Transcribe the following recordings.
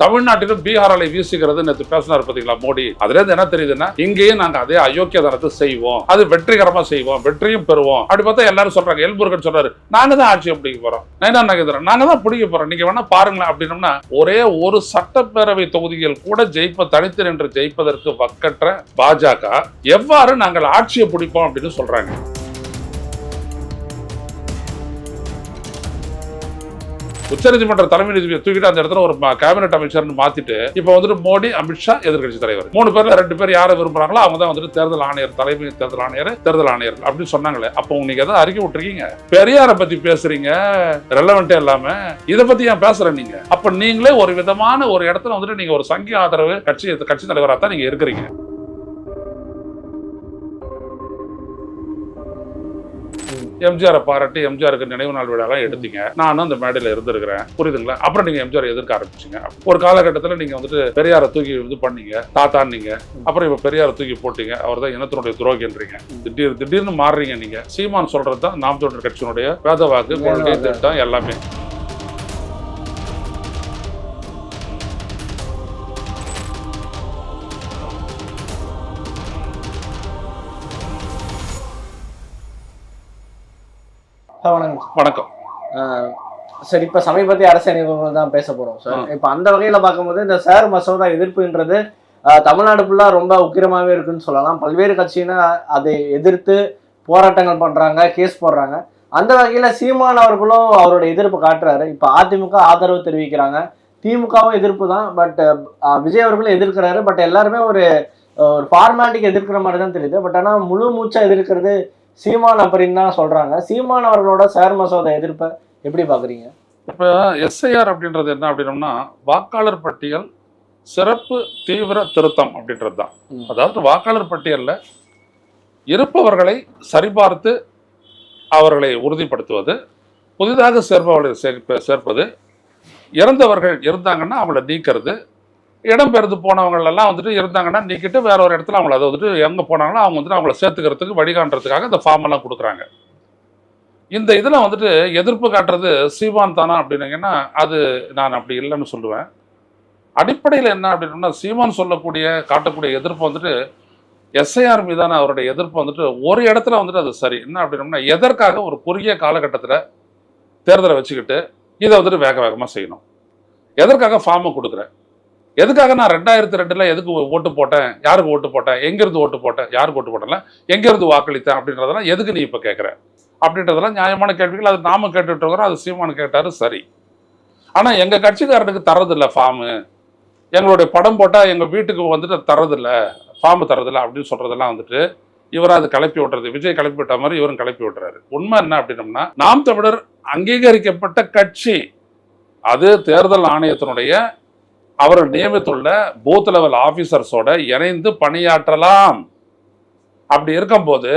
தமிழ்நாட்டிலும் பீகார் அலை வீசுகிறது நேற்று பேசினார் பாத்தீங்களா மோடி. அதுல இருந்து என்ன தெரியுதுன்னா, இங்கேயும் நாங்க அதே அயோக்கியதனத்தை செய்வோம், அது வெற்றிகரமா செய்வோம், வெற்றியும் பெறுவோம். அப்படி பார்த்தா எல்லாரும் சொல்றாங்க. எல்முருகன் சொல்றாரு, நாங்க தான் ஆட்சியை பிடிக்க போறோம், நாங்க தான் பிடிக்க போறோம், நீங்க வேணா பாருங்களேன் அப்படின்னோம்னா, ஒரே ஒரு சட்டப்பேரவை தொகுதிகள் கூட தனித்து நின்று ஜெயிப்பதற்கு வக்கற்ற பாஜக எவ்வாறு நாங்கள் ஆட்சியை பிடிப்போம் அப்படின்னு சொல்றாங்க. உச்சநீதிமன்ற தலைமை நீதிபதியை தூக்கிட்டு அந்த இடத்துல ஒரு கேபினெட் அமைச்சர் மாத்திட்டு இப்ப வந்துட்டு மோடி, அமித்ஷா எதிர்கட்சி தலைவர் 3 பேர்ல 2 பேர் யாரை விரும்புறாங்களோ அவங்க தான் வந்துட்டு தேர்தல் ஆணையர், தலைமை தேர்தல் ஆணையர் அப்படின்னு சொன்னாங்களே. அப்போ நீங்க எதாவது அறிக்கை விட்டுருக்கீங்க, பெரியாரை பத்தி பேசுறீங்க, ரெலவெண்டே இல்லாம இதை பத்தி ஏன் பேசுற நீங்க? அப்ப நீங்களே ஒரு விதமான ஒரு இடத்துல வந்துட்டு நீங்க ஒரு சங்கி ஆதரவு கட்சி தலைவராக தான் நீங்க இருக்கிறீங்க. எம்ஜிஆரை பாராட்டி எம்ஜிஆருக்கு நினைவு நாள் விழாலாம் எடுத்தீங்க, நானும் அந்த மேடையில் இருந்திருக்கிறேன், புரியுதுங்களா? அப்புறம் நீங்க எம்ஜிஆர் எதிர்க்க ஆரம்பிச்சீங்க. ஒரு காலகட்டத்தில் நீங்க வந்துட்டு பெரியாரை தூக்கி இது பண்ணீங்க, தாத்தான்னீங்க. அப்புறம் இப்ப பெரியாரை தூக்கி போட்டீங்க, அவர் தான் இனத்தினுடைய துரோகின்றீங்க. திடீர்னு மாறுறீங்க. நீங்க சீமான் சொல்றது தான் நாம் தமிழர் கட்சியினுடைய வேத வாக்கு, கொள்கை, திட்டம் எல்லாமே. வணக்கம். சரி, இப்ப சமீபத்திய அரசியல் நிகழ்வுகள் தான் பேச போறோம் சார். இப்ப அந்த வகையில பார்க்கும்போது இந்த சார் மசோதா எதிர்ப்புன்றது தமிழ்நாடு ஃபுல்லா ரொம்ப உக்கிரமாவே இருக்குன்னு சொல்லலாம். பல்வேறு கட்சியினர் அதை எதிர்த்து போராட்டங்கள் பண்றாங்க, கேஸ் போடுறாங்க. அந்த வகையில சீமான் அவர்களும் அவரோட எதிர்ப்பு காட்டுறாரு. இப்ப அதிமுக ஆதரவு தெரிவிக்கிறாங்க, திமுகவும் எதிர்ப்பு தான். பட் விஜய் அவர்களும் எதிர்க்கிறாரு. பட் எல்லாருமே ஒரு ஃபார்மாலிட்டிக்கு எதிர்க்கிற மாதிரி தான் தெரியுது. பட் ஆனா முழு மூச்சா எதிர்க்கிறது சீமான் அப்படின்னு தான் சொல்றாங்க. சீமான் அவர்களோட சார் மசோதா எதிர்ப்பை எப்படி பாக்குறீங்க? இப்ப எஸ்ஐஆர் அப்படின்றது என்ன அப்படின்னோம்னா, வாக்காளர் பட்டியல் சிறப்பு தீவிர திருத்தம் அப்படின்றது தான். அதாவது வாக்காளர் பட்டியல்ல இருப்பவர்களை சரிபார்த்து அவர்களை உறுதிப்படுத்துவது, புதிதாக சேர்ப்பது, இறந்தவர்கள் இருந்தாங்கன்னா அவங்கள நீக்கிறது, இடம்பெயர்ந்து போனவங்க எல்லாம் வந்துட்டு இருந்தாங்கன்னா நீக்கிட்டு வேற ஒரு இடத்துல அவங்கள அதை வந்துட்டு எங்கே போனாங்களோ அவங்க வந்துட்டு அவங்கள சேர்த்துக்கிறதுக்கு வழிகாட்டுறதுக்காக இந்த ஃபார்ம் எல்லாம் கொடுக்குறாங்க. இந்த இதில் வந்துட்டு எதிர்ப்பு காட்டுறது சீமான் தானா அப்படின்னீங்கன்னா அது நான் அப்படி இல்லைன்னு சொல்லுவேன். அடிப்படையில் என்ன அப்படின்னா, சீமான் காட்டக்கூடிய எதிர்ப்பு வந்துட்டு எஸ்ஐஆர் மீதான அவருடைய எதிர்ப்பு வந்துட்டு ஒரு இடத்துல வந்துட்டு அது சரி. என்ன அப்படின்னோம்னா, எதற்காக ஒரு குறுகிய காலகட்டத்தில் தேர்தலை வச்சுக்கிட்டு இதை வந்துட்டு வேகமாக செய்யணும்? எதற்காக ஃபார்மை கொடுக்குறேன்? எதுக்காக நான் 2002 எதுக்கு ஓட்டு போட்டேன், யாருக்கு ஓட்டு போட்டேன், எங்கிருந்து ஓட்டு போட்டேன், யாருக்கு ஓட்டு போட்டேன், எங்கிருந்து வாக்களித்தேன் அப்படின்றதெல்லாம் எதுக்கு நீ இப்போ கேட்குற அப்படின்றதெல்லாம் நியாயமான கேள்விகள். அது நாம கேட்டுட்டு இருக்கிறோம், அது சீமானு கேட்டாரு, சரி. ஆனால் எங்கள் கட்சிக்காரனுக்கு தரதில்லை ஃபார்மு, எங்களுடைய படம் போட்டால் எங்கள் வீட்டுக்கு வந்துட்டு தரதில்லை, ஃபார்மு தரதில்லை அப்படின்னு சொல்றதெல்லாம் வந்துட்டு இவர் அது கிளப்பி விட்டுறது. விஜய் கிளப்பி விட்ட மாதிரி இவரும் கிளப்பி விட்டுறாரு. உண்மை என்ன அப்படின்னம்னா, நாம் தமிழர் அங்கீகரிக்கப்பட்ட கட்சி, அது தேர்தல் ஆணையத்தினுடைய அவர் நியமித்துள்ள பூத் லெவல் ஆபீசர்ஸோட இணைந்து பணியாற்றலாம். அப்படி இருக்கும்போது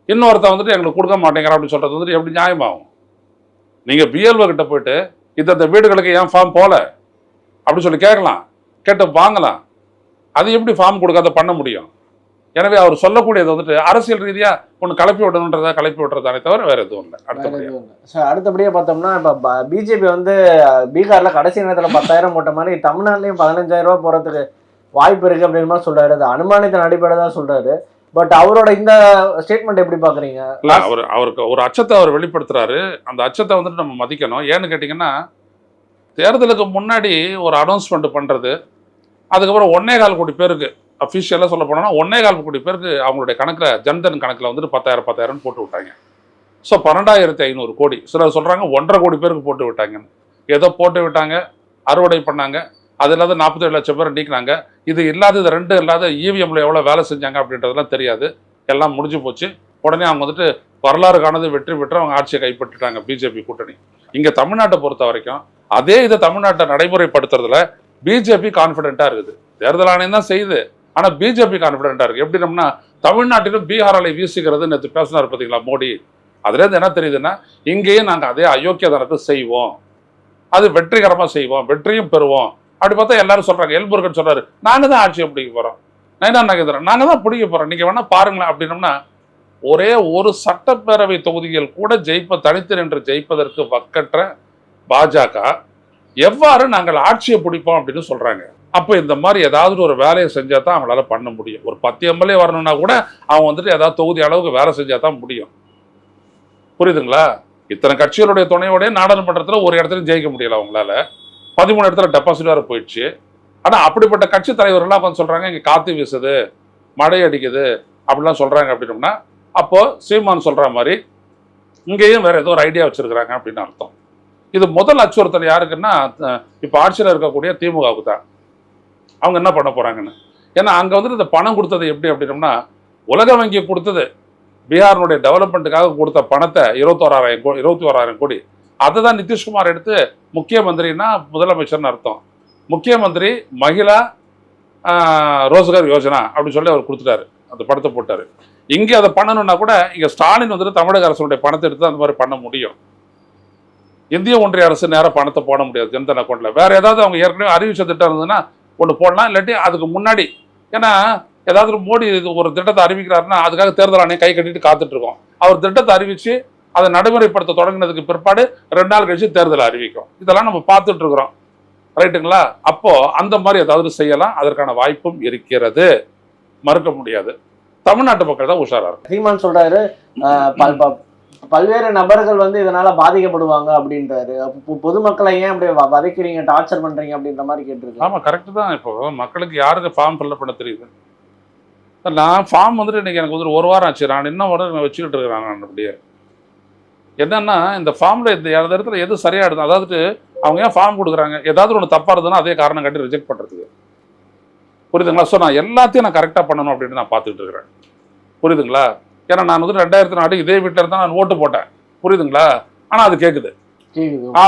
இன்னொருத்த வந்துட்டு எங்களுக்கு கொடுக்க மாட்டேங்கிற அப்படின்னு சொல்றது வந்துட்டு எப்படி நியாயமாகும்? நீங்க பிஎல்ஓ கிட்ட போயிட்டு இந்த வீடுகளுக்கு ஏன் ஃபார்ம் போல அப்படின்னு சொல்லி கேட்கலாம், கேட்டு வாங்கலாம். அது எப்படி ஃபார்ம் கொடுக்காத பண்ண முடியும்? எனவே அவர் சொல்லக்கூடியது வந்துட்டு அரசியல் ரீதியா ஒன்று கிளப்பி விட்டுறதானே தவிர வேற எதுவும் இல்லை. அடுத்தபடியா பார்த்தோம்னா, இப்ப பிஜேபி வந்து பீகார்ல கடைசி நேரத்தில் 10,000 போட்ட மாதிரி தமிழ்நாட்டிலையும் 15,000 ரூபாய் போறதுக்கு வாய்ப்பு இருக்கு அப்படின்னு மாதிரி சொல்றாரு. அது அனுமானத்தின் அடிப்படை தான் சொல்றாரு. பட் அவரோட இந்த ஸ்டேட்மெண்ட் எப்படி பாக்குறீங்க? அவருக்கு ஒரு அச்சத்தை அவர் வெளிப்படுத்துறாரு. அந்த அச்சத்தை வந்துட்டு நம்ம மதிக்கணும். ஏன்னு கேட்டீங்கன்னா, தேர்தலுக்கு முன்னாடி ஒரு அனௌன்ஸ்மெண்ட் பண்றது, அதுக்கப்புறம் 1.25 கோடி பேருக்கு அஃபிஷியலாக சொல்ல போனோம்னா 1.25 கோடி பேருக்கு அவங்களுடைய கணக்கில், ஜன்தன் கணக்கில் வந்துட்டு 10,000 போட்டு விட்டாங்க. ஸோ 12,500 கோடி, சிலர் சொல்கிறாங்க 1.5 கோடி பேருக்கு போட்டு விட்டாங்கன்னு. ஏதோ போட்டு விட்டாங்க, அறுவடை பண்ணாங்க, அது இல்லாத 47 லட்சம் பேர் நீக்கினாங்க. இது இல்லாத, இது 2 இல்லாத இவிஎம்ல எவ்வளோ வேலை செஞ்சாங்க அப்படின்றதெல்லாம் தெரியாது. எல்லாம் முடிஞ்சு போச்சு. உடனே அவங்க வந்துட்டு வரலாறு காணது வெற்றி பெற்று அவங்க ஆட்சியை கைப்பற்றிட்டாங்க பிஜேபி கூட்டணி. இங்கே தமிழ்நாட்டை பொறுத்த வரைக்கும் அதே இதை தமிழ்நாட்டை நடைமுறைப்படுத்துறதுல பிஜேபி கான்ஃபிடென்ட்டாக இருக்குது. தேர்தல் ஆணையம் தான் செய்யுது, ஆனால் பிஜேபி கான்ஃபிடென்ட்டாக இருக்குது. எப்படின்னா, தமிழ்நாட்டிலும் பீகார் அலை வீசுகிறது நேற்று பேசினார் பார்த்தீங்களா மோடி. அதுலேருந்து என்ன தெரியுதுன்னா, இங்கேயும் நாங்கள் அதே அயோக்கியதனத்தை செய்வோம், அது வெற்றிகரமாக செய்வோம், வெற்றியும் பெறுவோம். அப்படி பார்த்தா எல்லாரும் சொல்றாங்க. எல்முருகன் சொல்றாரு, நாங்கள் தான் ஆட்சியை பிடிக்க போகிறோம், நாங்கள் தான் பிடிக்க போகிறோம், நீங்கள் வேணா பாருங்களேன் அப்படின்னோம்னா, ஒரே ஒரு சட்டப்பேரவை தொகுதிகள் கூட தனித்து நின்று ஜெயிப்பதற்கு வக்கற்ற பாஜக எவ்வாறு நாங்கள் ஆட்சியை பிடிப்போம் அப்படின்னு சொல்றாங்க. அப்போ இந்த மாதிரி ஏதாவது ஒரு வேலையை செஞ்சா தான் அவங்களால பண்ண முடியும். ஒரு 10 எம்எல்ஏ வரணும்னா கூட அவங்க வந்துட்டு ஏதாவது தொகுதி அளவுக்கு வேலை செஞ்சா தான் முடியும். புரியுதுங்களா? இத்தனை கட்சிகளுடைய துணையோட நாடாளுமன்றத்துல ஒரு இடத்துல ஜெயிக்க முடியல அவங்களால. 13 இடத்துல டெபாசிட் வேற போயிடுச்சு. ஆனா அப்படிப்பட்ட கட்சி தலைவர்கள்லாம் கொஞ்சம் சொல்றாங்க இங்க காத்து வீசுது, மழை அடிக்குது அப்படிலாம் சொல்றாங்க. அப்படின்னோம்னா அப்போ சீமான் சொல்ற மாதிரி இங்கேயும் வேற ஏதோ ஒரு ஐடியா வச்சிருக்கிறாங்க அப்படின்னு அர்த்தம். இது முதல் அச்சுறுத்தல் யாருக்குன்னா இப்ப ஆட்சியில் இருக்கக்கூடிய திமுகவுக்கு தான். அவங்க என்ன பண்ண போறாங்கன்னு. ஏன்னா அங்க வந்துட்டு இந்த பணம் கொடுத்தது எப்படி அப்படின்னோம்னா, உலக வங்கி கொடுத்தது பீகாரினுடைய டெவலப்மெண்ட்டுக்காக கொடுத்த பணத்தை 21,000 கோடி அதை தான் நிதிஷ்குமார் எடுத்து முக்கிய மந்திரின்னா முதலமைச்சர்னு அர்த்தம். முக்கிய மந்திரி மகிழா ரோஸ்கர் யோஜனா அப்படின்னு சொல்லி அவர் கொடுத்துட்டாரு, அந்த பணத்தை போட்டாரு. இங்கே அதை பண்ணணும்னா கூட இங்க ஸ்டாலின் வந்துட்டு தமிழக அரசுடைய பணத்தை எடுத்து அந்த மாதிரி பண்ண முடியும். இந்திய ஒன்றிய அரசு நேராக பணத்தை போட முடியாது ஜன்தன் அக்கௌண்ட்ல. வேற ஏதாவது அவங்க ஏற்கனவே அறிவிச்ச திட்டம் இருந்ததுன்னா ஒன்று போடலாம், இல்லாட்டி அதுக்கு முன்னாடி. ஏன்னா ஏதாவது மோடி ஒரு திட்டத்தை அறிவிக்கிறாருன்னா அதுக்காக தேர்தல் ஆணையம் கை கட்டிட்டு காத்துட்டு இருக்கோம். அவர் திட்டத்தை அறிவிச்சு அதை நடைமுறைப்படுத்த தொடங்கினதுக்கு பிற்பாடு 2 நாள் கழிச்சு தேர்தலை அறிவிக்கும். இதெல்லாம் நம்ம பார்த்துட்டு இருக்கிறோம், ரைட்டுங்களா? அப்போ அந்த மாதிரி ஏதாவது செய்யலாம், அதற்கான வாய்ப்பும் இருக்கிறது, மறுக்க முடியாது. தமிழ்நாட்டு மக்கள் தான் உஷாரா இருக்கு. சீமான் சொல்றாரு பல்வேறு நபர்கள் வந்து இதனால பாதிக்கப்படுவாங்க அப்படின்றாரு. பொதுமக்களை ஏன் அப்படி வதைக்கிறீங்க, டார்ச்சர் பண்றீங்க அப்படின்ற மாதிரி கேட்டிருக்கு. ஆமா, கரெக்ட் தான். இப்போ மக்களுக்கு யாருக்கு ஃபார்ம் ஃபில் பண்ண தெரியுது? நான் ஃபார்ம் வந்துட்டு இன்னைக்கு எனக்கு வந்து 1 வாரம் ஆச்சு, நான் இன்னும் வச்சுக்கிட்டு இருக்கிறேன். நான் அப்படியே என்னன்னா இந்த ஃபார்ம்ல இந்த இடத்துல எது சரியா எடுத்து, அதாவது அவங்க ஏன் ஃபார்ம் கொடுக்குறாங்க, ஏதாவது ஒன்று தப்பா இருந்ததுன்னா அதே காரணம் காட்டி ரிஜெக்ட் பண்றதுக்கு. புரியுதுங்களா? ஸோ நான் எல்லாத்தையும் நான் கரெக்டாக பண்ணணும் அப்படின்னு நான் பார்த்துட்டு இருக்கிறேன். புரியுதுங்களா? ஏன்னா நான் வந்து 2004 இதே வீட்டில் இருந்தால் நான் ஓட்டு போட்டேன். புரியுதுங்களா? ஆனால் அது கேட்குது.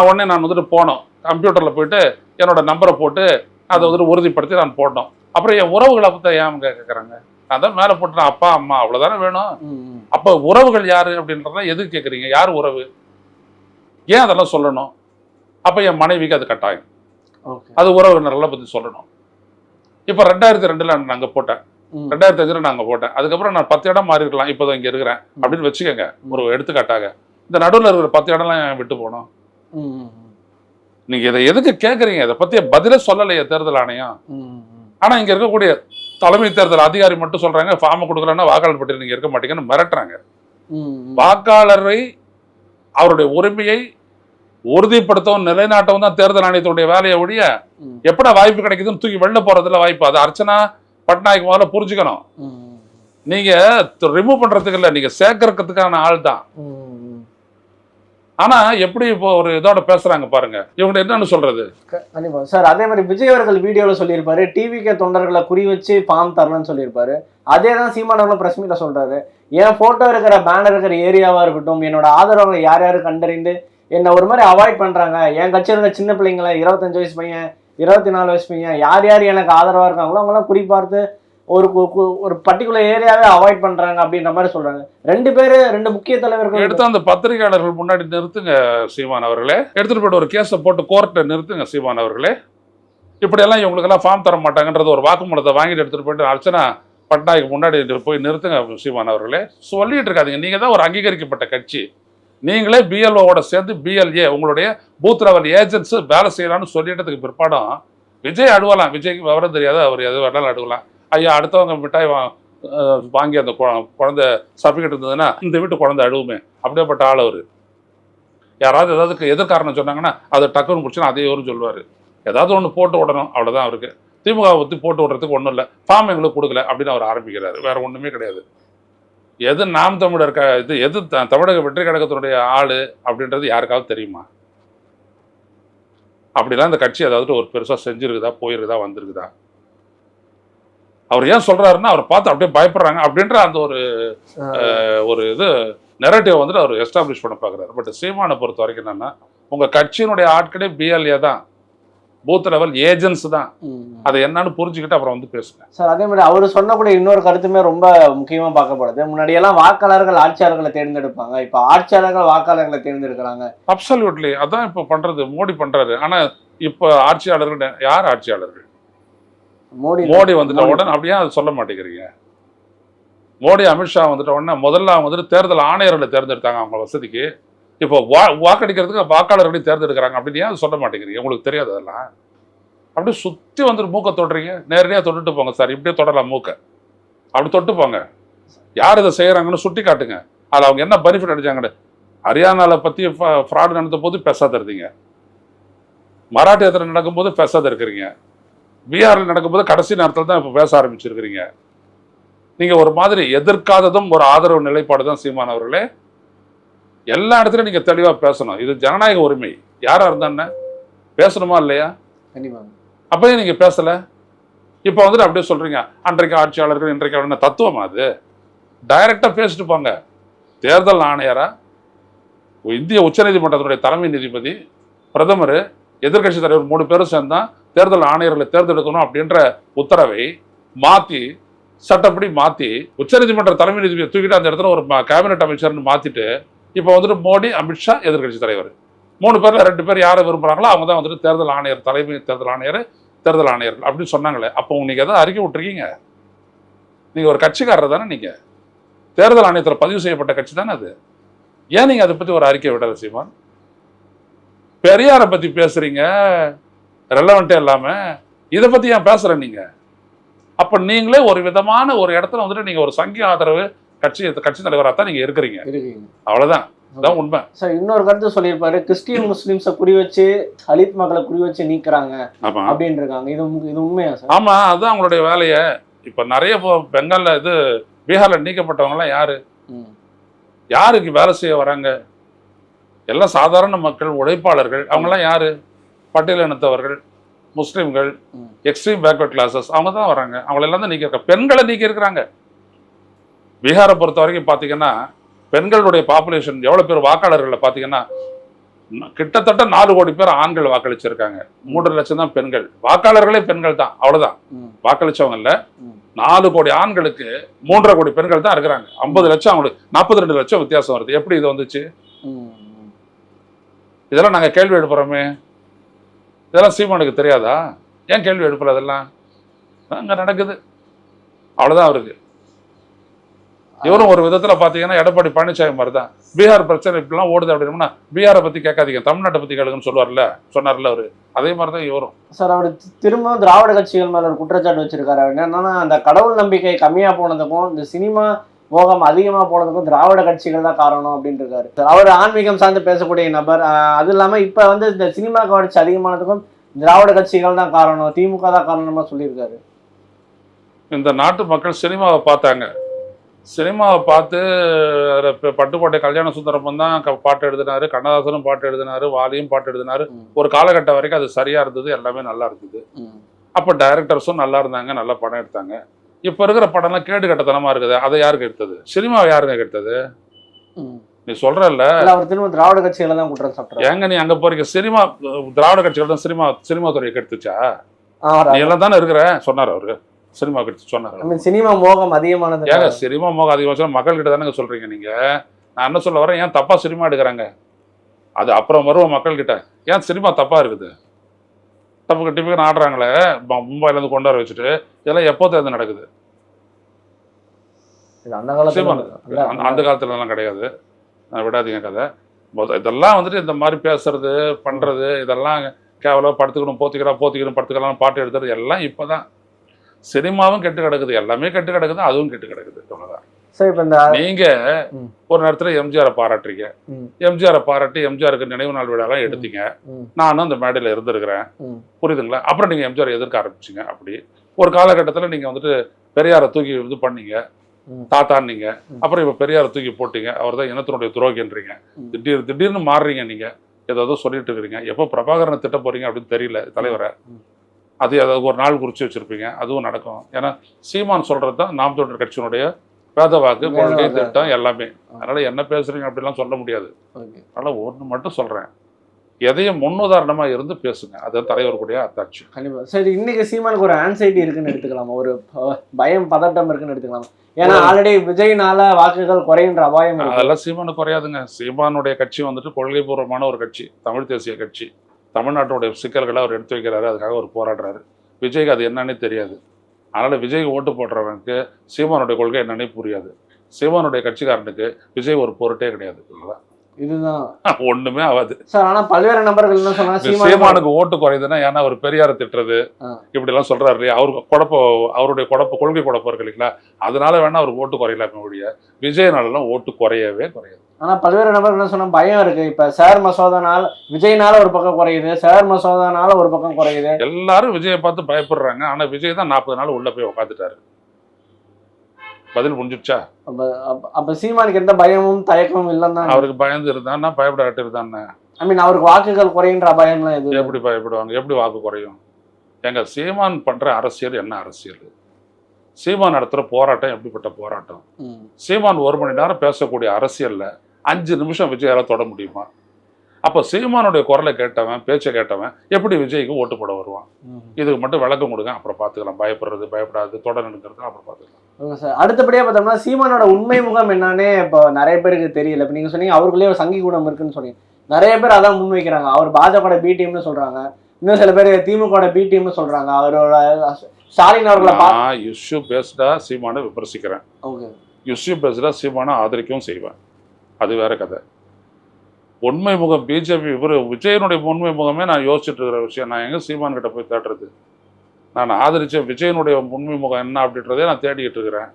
உடனே நான் வந்துட்டு போனோம், கம்ப்யூட்டரில் போயிட்டு என்னோட நம்பரை போட்டு அதை வந்துட்டு உறுதிப்படுத்தி நான் போட்டோம். அப்புறம் என் உறவுகளை பற்றி ஏன் கேட்குறாங்க? நான் தான் மேலே போட்டுறேன், அப்பா அம்மா அவ்வளோதானே வேணும். அப்போ உறவுகள் யாரு அப்படின்றத எதுக்கு கேட்குறீங்க? யார் உறவு? ஏன் அதெல்லாம் சொல்லணும்? அப்போ என் மனைவிக்கு அது கட்டாயம், அது உறவினர்களை பற்றி சொல்லணும். இப்போ 2002 நான் அங்கே போட்டேன், 2005 நான் அங்கே போட்டேன். அதுக்கப்புறம் நான் 10 இடம் மாறி இருக்கலாம், இப்போ இங்கே இருக்கிறேன் அப்படின்னு வச்சுக்கோங்க ஒரு எடுத்துக்காட்டாக. இந்த நடுவில் இருக்கிற 10 இடம்லாம் விட்டு போனோம். நீங்க இதை எதுக்கு கேட்குறீங்க? இதை பற்றி பதிலே சொல்லலையே தேர்தல் ஆணையம். ஆனால் இங்கே இருக்கக்கூடிய தலைமை தேர்தல் அதிகாரி மட்டும் சொல்றாங்க ஃபார்மை கொடுக்கலன்னா வாக்காளர் பட்டியல் நீங்க இருக்க மாட்டீங்கன்னு மிரட்டுறாங்க. வாக்காளரை அவருடைய உரிமையை உறுதிப்படுத்தவும் நிலைநாட்டவும் தான் தேர்தல் ஆணையத்துடைய வேலையை ஒழிய எப்படா வாய்ப்பு கிடைக்குதுன்னு தூக்கி வெளில போறதுல வாய்ப்பு. அது அர்ச்சனா பட்நாயக் முதல்ல புரிஞ்சுக்கணும். நீங்க ரிமூவ் பண்றதுக்கு இல்லை, நீங்க சேர்க்கறதுக்கான ஆள் தான். ஆனா எப்படி இப்போ ஒரு இதோட பேசுறாங்க பாருங்க, இவங்க என்னன்னு சொல்றது? கண்டிப்பா சார். அதே மாதிரி விஜய் அவர்கள் வீடியோல சொல்லியிருப்பாரு டிவிகே தொண்டர்களை குறி வச்சு ஃபார்ம் தரணும்னு சொல்லியிருப்பாரு. அதே தான் சீமானவர்களும் பிரஸ் மீட்ல சொல்றாரு. என் போட்டோ இருக்கிற பேனர் இருக்கிற ஏரியாவா இருக்கட்டும், என்னோட ஆதரவுகளை யார் யாரு கண்டறிந்து என்ன ஒரு மாதிரி அவாய்ட் பண்றாங்க, என் கட்சியில் இருக்க சின்ன பிள்ளைங்களை 25 வயசு பையன் 24 வயசு பையன் யார் யார் எனக்கு ஆதரவா இருக்காங்களோ அவங்களாம் குறிப்பார்த்து ஒரு பர்டிகுலர் ஏரியாவே அவாய்ட் பண்றாங்க அப்படின்ற மாதிரி சொல்றாங்க. 2 முக்கிய தலைவர்கள் எடுத்து அந்த பத்திரிகையாளர்கள் முன்னாடி நிறுத்துங்க சீமான் அவர்களே, எடுத்துட்டு போயிட்டு ஒரு கேஸை போட்டு கோர்ட்டை நிறுத்துங்க சீமான் அவர்களே. இப்படியெல்லாம் இவங்களுக்கெல்லாம் ஃபார்ம் தர மாட்டாங்கன்றது ஒரு வாக்குமூலத்தை வாங்கிட்டு எடுத்துட்டு போயிட்டு அர்ச்சனா பட்நாயக் முன்னாடி போய் நிறுத்துங்க சீமான் அவர்களே. சொல்லிட்டு இருக்காதீங்க. நீங்க தான் ஒரு அங்கீகரிக்கப்பட்ட கட்சி, நீங்களே பிஎல்ஓட சேர்ந்து பிஎல்ஏ உங்களுடைய பூத் லெவல் ஏஜென்ட்ஸ் வேலை செய்யலாம்னு சொல்லிட்டதுக்கு பிற்பாடும் விஜய் அழுவலாம். விஜய்க்கு விவரம் தெரியாது, அவர் எது வேணாலும் அழுவலாம். ஐயா அடுத்தவங்க மிட்டாய் வாங்கி அந்த குழந்தை சப்பிக்கிட்டு இருந்ததுன்னா இந்த வீட்டு குழந்தை அழுவுமே, அப்படியேப்பட்ட ஆள் அவர். யாராவது ஏதாவது எதிர்காரணம் சொன்னாங்கன்னா அதை டக்குன்னு முடிச்சுன்னா அதே ஒரு சொல்லுவார். ஏதாவது ஒன்று போட்டு விடணும், அவ்வளோதான் அவருக்கு. திமுக பற்றி போட்டு விடுறதுக்கு ஒன்றும் இல்லை, ஃபார்ம் எங்களுக்கு கொடுக்கல அப்படின்னு அவர் ஆரம்பிக்கிறாரு. வேற ஒன்றுமே கிடையாது. எது நாம் தமிழர் இது எது தமிழக வெற்றி கழகத்தினுடைய ஆள் அப்படின்றது யாருக்காவது தெரியுமா? அப்படிலாம் இந்த கட்சி ஏதாவது ஒரு பெருசாக செஞ்சிருக்குதா, போயிருக்குதா, வந்திருக்குதா? அவர் ஏன் சொல்றாருன்னா அவரை பார்த்து அப்படியே பயப்படுறாங்க அப்படின்ற அந்த ஒரு இது நெரேட்டிவ் வந்துட்டு அவர் எஸ்டாப்ளிஷ் பண்ண பார்க்குறாரு. பட் சீமானை பொறுத்த வரைக்கும் என்னன்னா, உங்க கட்சியினுடைய ஆட்களே பிஎல்ஏ தான், பூத் லெவல் ஏஜென்ட்ஸ் தான். அதை என்னன்னு புரிஞ்சுக்கிட்டு அப்புறம் வந்து பேசுங்க சார். அதே மாதிரி அவர் சொன்னக்கூடிய இன்னொரு கருத்துமே ரொம்ப முக்கியமா பார்க்கப்படுது. முன்னாடியெல்லாம் வாக்காளர்கள் ஆட்சியாளர்களை தேர்ந்தெடுப்பாங்க, இப்ப ஆட்சியாளர்கள் வாக்காளர்களை தேர்ந்தெடுக்கிறாங்க. அப்சல்யூட்லி அதான் இப்ப பண்றது, மோடி பண்றாரு. ஆனா இப்ப ஆட்சியாளர்கள் யார்? ஆட்சியாளர்கள் மோடி வந்துட்ட உடனே அப்படியே அதை சொல்ல மாட்டேங்கிறீங்க. மோடி அமித்ஷா வந்துட்ட உடனே முதல்ல அவங்க வந்துட்டு தேர்தல் ஆணையர்களை தேர்ந்தெடுத்தாங்க அவங்க வசதிக்கு. இப்போ வாக்களிக்கிறதுக்கு வாக்காளர்களை தேர்ந்தெடுக்கிறாங்க அப்படின்னு ஏன் சொல்ல மாட்டேங்கிறீங்க? உங்களுக்கு தெரியாது அதெல்லாம்? அப்படியே சுற்றி வந்துட்டு மூக்கை தொடுறீங்க. நேரடியாக தொட்டுட்டு போங்க சார், இப்படியே தொடரலாம் மூக்கை, அப்படி தொட்டு போங்க. யார் இதை செய்கிறாங்கன்னு சுட்டி காட்டுங்க. அதில் அவங்க என்ன பெனிஃபிட் அடிச்சாங்கன்னு. ஹரியானாவில் பற்றி ஃப்ராடு நடந்த போது பேசாத இருந்தீங்க, மராட்டியத்தில் நடக்கும்போது பேசாத இருக்கிறீங்க, பீகாரில் நடக்கும்போது கடைசி நேரத்தில் தான் இப்போ பேச ஆரம்பிச்சிருக்கிறீங்க. நீங்கள் ஒரு மாதிரி எதிர்க்காததும் ஒரு ஆதரவு நிலைப்பாடு தான் சீமான் அவர்களே. எல்லா இடத்துலையும் நீங்கள் தெளிவாக பேசணும். இது ஜனநாயக உரிமை. யாராக இருந்தானே பேசணுமா இல்லையா? கண்டிப்பாக. அப்போயே நீங்கள் பேசலை. இப்போ வந்துட்டு அப்படியே சொல்கிறீங்க அன்றைக்கு ஆட்சியாளர்கள் இன்றைக்கு என்ன தத்துவமா? அது டைரக்டாக பேசிட்டு போங்க. தேர்தல் ஆணையரா, இந்திய உச்சநீதிமன்றத்தினுடைய தலைமை நீதிபதி, பிரதமர், எதிர்க்கட்சி தலைவர் 3 பேரும் சேர்ந்தா தேர்தல் ஆணையர்களை தேர்ந்தெடுக்கணும் அப்படின்ற உத்தரவை மாற்றி, சட்டப்படி மாற்றி, உச்சநீதிமன்ற தலைமை நீதிபதியை தூக்கிட்டு அந்த இடத்துல ஒரு கேபினெட் அமைச்சர்னு மாற்றிட்டு இப்போ வந்துட்டு மோடி, அமித்ஷா எதிர்க்கட்சி தலைவர் 3 பேர்ல 2 பேர் யாரை விரும்புகிறாங்களோ அவங்க தான் வந்துட்டு தேர்தல் ஆணையர், தலைமை தேர்தல் ஆணையர், தேர்தல் ஆணையர் அப்படின்னு சொன்னாங்களே. அப்போ நீங்கள் எதாவது அறிக்கை விட்டுருக்கீங்க? நீங்கள் ஒரு கட்சிக்காரர் தானே? நீங்கள் தேர்தல் ஆணையத்தில் பதிவு செய்யப்பட்ட கட்சி தானே அது. ஏன் நீங்கள் அதை பற்றி ஒரு அறிக்கை விடலை சீமான்? பெரியாரை பற்றி பேசுறீங்க ரெலவெண்ட்டே இல்லாமல், இதை பற்றி ஏன் பேசுகிற நீங்கள்? அப்போ நீங்களே ஒரு விதமான ஒரு இடத்துல வந்துட்டு நீங்கள் ஒரு சங்கி ஆதரவு கட்சி தலைவராக தான் நீங்கள் இருக்கிறீங்க. அவ்வளோதான், அதான் உண்மை. சார் இன்னொரு கருத்து சொல்லியிருப்பாரு, கிறிஸ்டியன் முஸ்லிம்ஸை குறி வச்சு தலித் மக்களை குறி வச்சு நீக்கிறாங்க அப்படின்னு இருக்காங்க. இது உண்மையா சார்? ஆமா, அதுதான் அவங்களுடைய வேலையை. இப்ப நிறைய பெங்கால்ல பீகார்ல நீக்கப்பட்டவங்கலாம் யாருக்கு வேலை செய்ய வராங்க? எல்லாம் சாதாரண மக்கள், உழைப்பாளர்கள். அவங்கெல்லாம் யாரு? பட்டியலினத்தவர்கள், முஸ்லிம்கள், எக்ஸ்ட்ரீம் பேக்வர்ட் கிளாஸஸ், அவங்க தான் வராங்க. அவங்களெல்லாம் தான் நீக்கிருக்காங்க. பெண்களை நீக்கி இருக்கிறாங்க. பீகாரை பொறுத்த வரைக்கும் பார்த்தீங்கன்னா பெண்களுடைய பாப்புலேஷன் எவ்வளோ பேர் வாக்காளர்களை பார்த்தீங்கன்னா கிட்டத்தட்ட 4 கோடி பேர் ஆண்கள் வாக்களிச்சிருக்காங்க. 3 லட்சம் தான் பெண்கள். வாக்காளர்களே பெண்கள் தான், அவ்வளோதான். வாக்களிச்சவங்கல்ல 4 கோடி ஆண்களுக்கு 3.5 கோடி பெண்கள் தான் இருக்கிறாங்க. 50 லட்சம் அவங்களுக்கு 42 லட்சம் வித்தியாசம் வருது. எப்படி இது வந்துச்சு? இதெல்லாம் நாங்கள் கேள்வி எழுப்புறோமே. இதெல்லாம் சீமானுக்கு தெரியாதா? ஏன் கேள்வி எழுப்பல? அதெல்லாம் அங்கே நடக்குது, அவ்வளோதான் அவருக்கு. இவரும் ஒரு விதத்தில் பார்த்தீங்கன்னா எடப்பாடி பழனிசாமி மாதிரி தான். பீகார் பிரச்சனை இப்படிலாம் ஓடுது அப்படின்னா பீகாரை பற்றி கேட்காதீங்க, தமிழ்நாட்டை பற்றி கேளுங்கன்னு சொன்னார்ல அவரு. அதே மாதிரி தான் இவரும். சார் அவர் திரும்ப திராவிட கட்சிகள் மேல ஒரு குற்றச்சாட்டு வச்சிருக்காரு. என்னன்னா அந்த கடவுள் நம்பிக்கை கம்மியா போனதுக்கும் இந்த சினிமா மோகம் அதிகமா போனதுக்கும் திராவிட கட்சிகள் தான் காரணம் அப்படின்னு இருக்காரு. அவர் ஆன்மீகம் சார்ந்து பேசக்கூடிய நபர். அது இல்லாம இப்ப இந்த சினிமா கவர்ச்சி அதிகமானதுக்கும் திராவிட கட்சிகள் தான் காரணம், திமுக தான் காரணமா சொல்லியிருக்காரு. இந்த நாட்டு மக்கள் சினிமாவை பார்த்தாங்க. சினிமாவை பார்த்து பட்டுக்கோட்டை கல்யாண சுந்தரம் தான் பாட்டு எழுதினாரு, கண்ணதாசனும் பாட்டு எழுதினாரு, வாலியும் பாட்டு எழுதினாரு. ஒரு காலகட்டம் வரைக்கும் அது சரியா இருந்தது, எல்லாமே நல்லா இருந்தது. அப்போ டைரக்டர்ஸும் நல்லா இருந்தாங்க, நல்ல படம் எடுத்தாங்க. இப்போ இருக்கிற படம்லாம் கேடு கட்டத்தனமா இருக்குது. அதை யாருக்கு எடுத்தது? சினிமாவை யாருங்க எடுத்தது? நீ சொல்றல்ல அவர் திரும்ப திராவிட கட்சிகளை தான் குற்றம் சாப்பிட்றாரு. ஏங்க நீ அங்க போறீங்க? சினிமா திராவிட கட்சிகள் தான் சினிமா துறையை கெடுத்துச்சா? நீ எல்லாம் தானே இருக்கிற சொன்னார் அவரு. சினிமா கட்சி சொன்னார் சினிமா மோகம் அதிகமானது. ஏங்க சினிமா மோகம் அதிகமாக மக்கள் கிட்ட தானே சொல்றீங்க நீங்க. நான் என்ன சொல்ல வரேன், ஏன் தப்பா சினிமா எடுக்கிறாங்க? அது அப்புறம் வருவோம் மக்கள் கிட்ட. ஏன் சினிமா தப்பா இருக்குது? தப்பு டிப்பிக்கன்னு ஆடுறாங்களே மும்பைல இருந்து கொண்டு வர வச்சுட்டு. இதெல்லாம் எப்போ தேர்ந்து நடக்குது? அந்த காலத்துல எல்லாம் கிடையாது. விடாதீங்க கதை. இதெல்லாம் வந்துட்டு இந்த மாதிரி பேசுறது பண்றது இதெல்லாம் கேவலம். படுத்துக்கணும் படுத்துக்கலாம் பாட்டு எடுத்துறது எல்லாம் இப்பதான். சினிமாவும் கெட்டு கிடக்குது, எல்லாமே கெட்டு கிடக்குது, அதுவும் கெட்டு கிடக்குது. நீங்க ஒரு நேரத்துல எம்ஜிஆரை பாராட்டுறீங்க. எம்ஜிஆரை பாராட்டி எம்ஜிஆருக்கு நினைவு நாள் விழாலாம் எடுத்தீங்க. நானும் அந்த மேடையில இருந்திருக்கிறேன், புரியுதுங்களா? அப்புறம் நீங்க எம்ஜிஆர் எதிர்க்க ஆரம்பிச்சிங்க. அப்படி ஒரு காலகட்டத்துல நீங்க வந்துட்டு பெரியாரை தூக்கி இது பண்ணீங்க, தாத்தான்னீங்க. அப்புறம் இப்ப பெரியாரை தூக்கி போட்டீங்க, அவர் தான் இனத்தினுடைய துரோகின்றீங்க. திடீர்னு மாறுறீங்க. நீங்க ஏதாவது சொல்லிட்டு இருக்கிறீங்க. எப்போ பிரபாகரனை திட்ட போறீங்க அப்படின்னு தெரியல தலைவரை. அது ஏதாவது ஒரு நாள் குறித்து வச்சிருப்பீங்க, அதுவும் நடக்கும். ஏன்னா சீமான் சொல்றது தான் நாம் தமிழர் கட்சியினுடைய வேத வாக்கு, கொள்கை, திட்டம் எல்லாமே. அதனால என்ன பேசுறீங்க அப்படிலாம் சொல்ல முடியாது. அதனால ஒன்று மட்டும் சொல்றேன், எதையும் முன்னுதாரணமா இருந்து பேசுங்க. அது தலைவருடைய அத்தாட்சி. கண்டிப்பா. சரி, இன்னைக்கு சீமானுக்கு ஒரு ஆன்சைட்டி இருக்குன்னு எடுத்துக்கலாமா? ஒரு பயம் பதட்டம் இருக்குன்னு எடுத்துக்கலாமா? ஏன்னா ஆல்ரெடி விஜய்னால வாக்குகள் குறைகின்ற அபாயம். அதெல்லாம் சீமானு குறையாதுங்க. சீமானுடைய கட்சி வந்துட்டு கொள்கை பூர்வமான ஒரு கட்சி, தமிழ் தேசிய கட்சி. தமிழ்நாட்டுடைய சிக்கல்களை அவர் எடுத்து வைக்கிறாரு, அதுக்காக அவர் போராடுறாரு. விஜய்க்கு அது என்னன்னே தெரியாது. அதனால் விஜய்க்கு ஓட்டு போடுறவனுக்கு சீமானுடைய கொள்கை என்னன்னே புரியாது. சீமானுடைய கட்சிக்காரனுக்கு விஜய் ஒரு பொருட்டே கிடையாது. இதுதான் ஒண்ணுமே ஆகாது. சார். ஆனா பல்வேறு நபர்கள் என்ன சொன்னா சீமானுக்கு ஓட்டு குறையுதுன்னா ஏன்னா அவர் பெரியாரை திட்டுறது இப்படி எல்லாம் சொல்றாரு இல்லையா, அவருக்கு அவருடைய கொள்கை குழப்பம் இருக்கு இல்லைங்களா, அதனால வேணா அவருக்கு ஓட்டு குறையலாமே ஒழிய விஜயனாலாம் ஓட்டு குறையவே குறையாது. ஆனா பல்வேறு நபர்கள் என்ன சொன்னா பயம் இருக்கு. இப்ப சார் மசோதானால விஜய்னால ஒரு பக்கம் குறையுது, சார் மசோதானால ஒரு பக்கம் குறையுது. எல்லாரும் விஜயை பார்த்து பயப்படுறாங்க. ஆனா விஜய் தான் 40 நாள் உள்ள போய் உட்காந்துட்டாரு. பதில் முடிஞ்சிடுச்சா? அப்ப சீமானுக்கு எந்த பயமும் தயக்கமும் இல்லைன்னா அவருக்கு பயந்து இருந்தான்னா பயப்படாட்டு இருந்தானே. ஐ மீன் அவருக்கு வாக்குகள் குறையுன்ற பயம்லாம் எது? எப்படி பயப்படுவாங்க? எப்படி வாக்கு குறையும்? எங்க சீமான் பண்ற அரசியல் என்ன அரசியல்? சீமான் நடத்துற போராட்டம் எப்படிப்பட்ட போராட்டம்? சீமான் 1 மணி நேரம் பேசக்கூடிய அரசியல்ல 5 நிமிஷம் விஜயால தொட முடியுமா? அப்ப சீமானுடைய குரலை கேட்டவன், பேச்சை கேட்டவன் எப்படி விஜய்க்கு ஓட்டு போட வருவான்? இதுக்கு மட்டும் விளக்கம் கொடுங்க, அப்புறம் பாத்துக்கலாம். பயப்படுறது பயப்படாது தொடர்ந்துங்கிறது அப்புறம் பாத்துக்கலாம். அடுத்தபடியா பார்த்தோம்னா சீமானோட உண்மை முகம் என்னன்னே இப்போ நிறைய பேருக்கு தெரியல. இப்ப நீங்க சொன்னீங்க அவருக்குள்ளே ஒரு சங்கி கூடம் இருக்குன்னு சொன்னீங்க. நிறைய பேர் அதான் முன்வைக்கிறாங்க. அவர் பாஜக பி டீம்னு சொல்றாங்க, இன்னும் சில பேர் திமுக பி டீம்னு சொல்றாங்க. அவரோட ஸ்டாலின் அவர்களை இஷ்யூ பேஸ்டா சீமானை விமர்சிக்கிறேன், இஷ்யூ பேஸ்டா சீமானை ஆதரிக்கவும் செய்வேன், அது வேற கதை. உண்மை முகம் பிஜேபி விஜயனுடைய உண்மை முகமே நான் யோசிச்சுட்டு இருக்கிற விஷயம். நான் எங்க சீமான் கிட்ட போய் தேடுறது? நான் ஆதரிச்ச விஜயனுடைய உண்மை முகம் என்ன அப்படின்றதே நான் தேடிக்கிட்டு இருக்கிறேன்.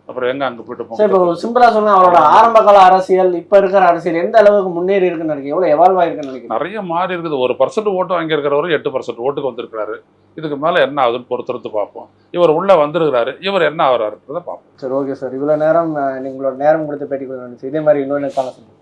அப்புறம் எங்க அங்க போயிட்டு சிம்பிளா சொன்னா அவரோட ஆரம்ப கால அரசியல் இப்ப இருக்கிற அரசியல் எந்த அளவுக்கு முன்னேறி இருக்குன்னு நினைக்கிறேன், எவ்வளவு எவால்வ் ஆயிருக்குன்னு நினைக்கிறேன்? நிறைய மாறி இருக்குது. 1% ஓட்டு வாங்கி இருக்கிறவரு 8% ஓட்டுக்கு வந்திருக்கிறாரு. இதுக்கு மேல என்ன ஆகுதுன்னு பொறுத்திருந்து பார்ப்போம். இவர் உள்ள வந்திருக்கிறாரு, இவர் என்ன ஆகிறாருன்றத பார்ப்போம். சரி, ஓகே சார். இவ்வளவு நேரம் நீங்களோட நேரம் கொடுத்து பேட்டி கொடுத்து இதே மாதிரி இன்னொன்று காலம்